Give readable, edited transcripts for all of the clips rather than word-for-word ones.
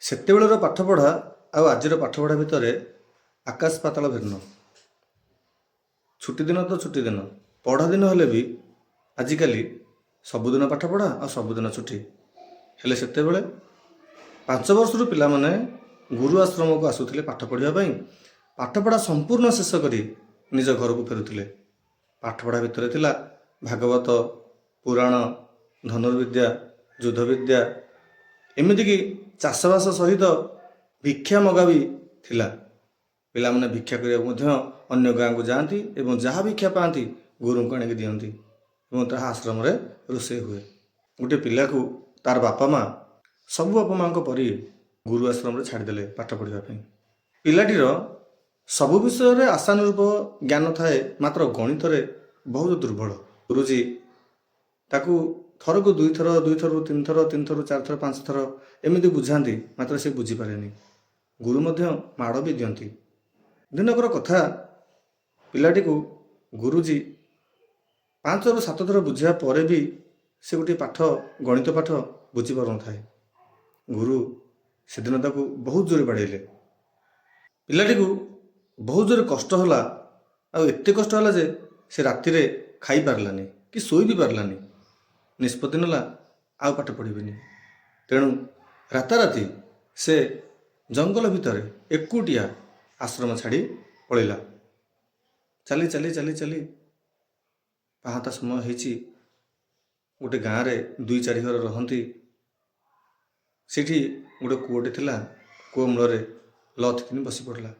ସେତେବେଳର ପାଠପଢ଼ା ଆଉ ଆଜିର ପାଠପଢ଼ା ଭିତରେ ଆକାଶ ପାତାଳ ଭିନ୍ନ। ଛୁଟି ଦିନ ତ ଛୁଟି ଦିନ, ପଢ଼ା ଦିନ ହେଲେ ବି ଆଜିକାଲି ସବୁଦିନ ପାଠପଢ଼ା ଆଉ ସବୁଦିନ ଛୁଟି। ହେଲେ ସେତେବେଳେ 5 ବର୍ଷରୁ ପିଲାମାନେ ଗୁରୁ ଆଶ୍ରମକୁ ଆସୁଥିଲେ ପାଠ ପଢ଼ିବା ପାଇଁ। ପାଠପଢ଼ା ସମ୍ପୂର୍ଣ୍ଣ ଶେଷ କରି ନିଜ ଘରକୁ ଫେରୁଥିଲେ। ପାଠପଢ଼ା ଭିତରେ ଥିଲା ଭାଗବତ, ପୁରାଣ, ଧନୁର୍ବିଦ୍ୟା, ଯୁଦ୍ଧବିଦ୍ୟା, ଏମିତିକି ଚାଷବାସ ସହିତ ଭିକ୍ଷା ମଗା ବି ଥିଲା। ପିଲାମାନେ ଭିକ୍ଷା କରିବାକୁ ମଧ୍ୟ ଅନ୍ୟ ଗାଁକୁ ଯାଆନ୍ତି ଏବଂ ଯାହା ଭିକ୍ଷା ପାଆନ୍ତି ଗୁରୁଙ୍କୁ ଆଣିକି ଦିଅନ୍ତି ଏବଂ ତାହା ଆଶ୍ରମରେ ରୋଷେଇ ହୁଏ। ଗୋଟିଏ ପିଲାକୁ ତାର ବାପା ମା ସବୁ ବାପା ମାଙ୍କ ପରି ଗୁରୁ ଆଶ୍ରମରେ ଛାଡ଼ିଦେଲେ ପାଠ ପଢ଼ିବା ପାଇଁ। ପିଲାଟିର ସବୁ ବିଷୟରେ ଆଶାନୁରୂପ ଜ୍ଞାନ ଥାଏ, ମାତ୍ର ଗଣିତରେ ବହୁତ ଦୁର୍ବଳ। ଗୁରୁଜୀ ତାକୁ ଥରକୁ 2 ଥର, 2 ଥରରୁ 3 ଥର, 3 ଥରରୁ 4 ଥର, 5 ଥର ଏମିତି ବୁଝାନ୍ତି, ମାତ୍ର ସେ ବୁଝିପାରେନି। ଗୁରୁ ମଧ୍ୟ ମାଡ଼ ବି ଦିଅନ୍ତି। ଦିନକର କଥା, ପିଲାଟିକୁ ଗୁରୁଜୀ 5ରୁ 7 ଥର ବୁଝିବା ପରେ ବି ସେ ଗୋଟିଏ ପାଠ, ଗଣିତ ପାଠ ବୁଝିପାରୁନଥାଏ। ଗୁରୁ ସେଦିନ ତାକୁ ବହୁତ ଜୋରେ ବାଡ଼େଇଲେ। ପିଲାଟିକୁ ବହୁତ ଜୋରେ କଷ୍ଟ ହେଲା, ଆଉ ଏତେ କଷ୍ଟ ହେଲା ଯେ ସେ ରାତିରେ ଖାଇପାରିଲାନି କି ଶୋଇ ବି ପାରିଲାନି। ନିଷ୍ପତ୍ତି ନେଲା ଆଉ ପାଠ ପଢ଼ିବିନି। ତେଣୁ ରାତାରାତି ସେ ଜଙ୍ଗଲ ଭିତରେ ଏକୁଟିଆ ଆଶ୍ରମ ଛାଡ଼ି ପଳେଇଲା। ଚାଲି ଚାଲି ଚାଲି ଚାଲି ପାହାନ୍ତା ସମୟ ହେଇଛି। ଗୋଟେ ଗାଁରେ 2-4 ଘର ରହନ୍ତି। ସେଠି ଗୋଟେ କୂଅଟେ ଥିଲା। କୂଅ ମୂଳରେ ଲଥ୍ କିନି ବସି ପଡ଼ିଲା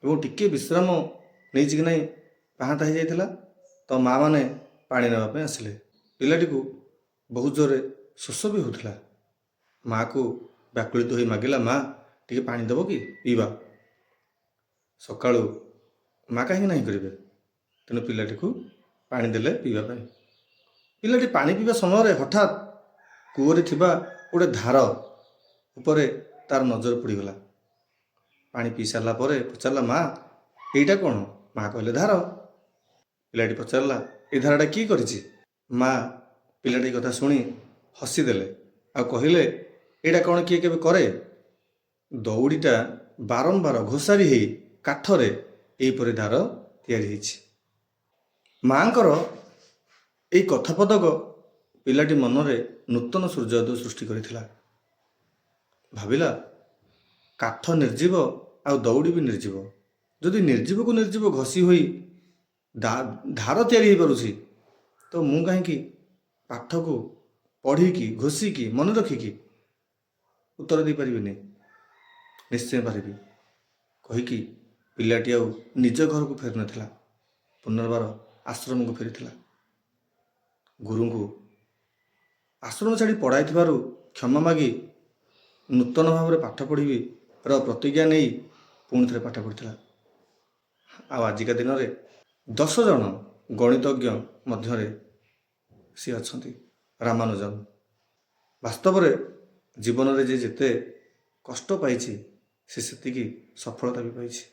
ଏବଂ ଟିକିଏ ବିଶ୍ରାମ ନେଇଛି କି ନାହିଁ ପାହାନ୍ତା ହେଇଯାଇଥିଲା। ତ ମା' ମାନେ ପାଣି ନେବା ପାଇଁ ଆସିଲେ। ପିଲାଟିକୁ ବହୁତ ଜୋରେ ଶୋଷ ବି ହେଉଥିଲା। ମା'କୁ ବ୍ୟାକୁଳିତ ହୋଇ ମାଗିଲା, ମା' ଟିକେ ପାଣି ଦେବ କି ପିଇବା। ସକାଳୁ ମା' କାହିଁକି ନାହିଁ କରିବେ, ତେଣୁ ପିଲାଟିକୁ ପାଣି ଦେଲେ ପିଇବା ପାଇଁ। ପିଲାଟି ପାଣି ପିଇବା ସମୟରେ ହଠାତ୍ କୂଅରେ ଥିବା ଗୋଟେ ଧାର ଉପରେ ତାର ନଜର ପଡ଼ିଗଲା। ପାଣି ପିଇ ସାରିଲା ପରେ ପଚାରିଲା, ମା' ଏଇଟା କ'ଣ? ମା' କହିଲେ, ଧାର। ପିଲାଟି ପଚାରିଲା, ଏ ଧାରଟା କିଏ କରିଛି? ମା' ପିଲାଟି କଥା ଶୁଣି ହସିଦେଲେ ଆଉ କହିଲେ, ଏଇଟା କ'ଣ କିଏ କେବେ କରେ? ଦଉଡ଼ିଟା ବାରମ୍ବାର ଘୋଷାରି ହେଇ କାଠରେ ଏହିପରି ଧାର ତିଆରି ହେଇଛି। ମା'ଙ୍କର ଏଇ କଥାପଦକ ପିଲାଟି ମନରେ ନୂତନ ସୂର୍ଯ୍ୟୋଦୟ ସୃଷ୍ଟି କରିଥିଲା। ଭାବିଲା, କାଠ ନିର୍ଜୀବ ଆଉ ଦଉଡ଼ି ବି ନିର୍ଜୀବ। ଯଦି ନିର୍ଜୀବକୁ ନିର୍ଜୀବ ଘଷି ହୋଇ ଧାର ତିଆରି ହେଇପାରୁଛି, ତ ମୁଁ କାହିଁକି ପାଠକୁ ପଢ଼ିକି, ଘୋଷିକି, ମନେ ରଖିକି ଉତ୍ତର ଦେଇପାରିବିନି? ନିଶ୍ଚୟ ପାରିବି କହିକି ପିଲାଟି ଆଉ ନିଜ ଘରକୁ ଫେରିନଥିଲା। ପୁନର୍ବାର ଆଶ୍ରମକୁ ଫେରିଥିଲା। ଗୁରୁଙ୍କୁ ଆଶ୍ରମ ଛାଡ଼ି ପଢ଼ାଇଥିବାରୁ କ୍ଷମା ମାଗି ନୂତନ ଭାବରେ ପାଠ ପଢ଼ିବି ର ପ୍ରତିଜ୍ଞା ନେଇ ପୁଣି ଥରେ ପାଠ ପଢ଼ିଥିଲା। ଆଉ ଆଜିକା ଦିନରେ 10 ଜଣ ଗଣିତଜ୍ଞ ମଧ୍ୟରେ ସିଏ ଅଛନ୍ତି, ରାମାନୁଜନ। ବାସ୍ତବରେ ଜୀବନରେ ଯେ ଯେତେ କଷ୍ଟ ପାଇଛି, ସେ ସେତିକି ସଫଳତା ବି ପାଇଛି।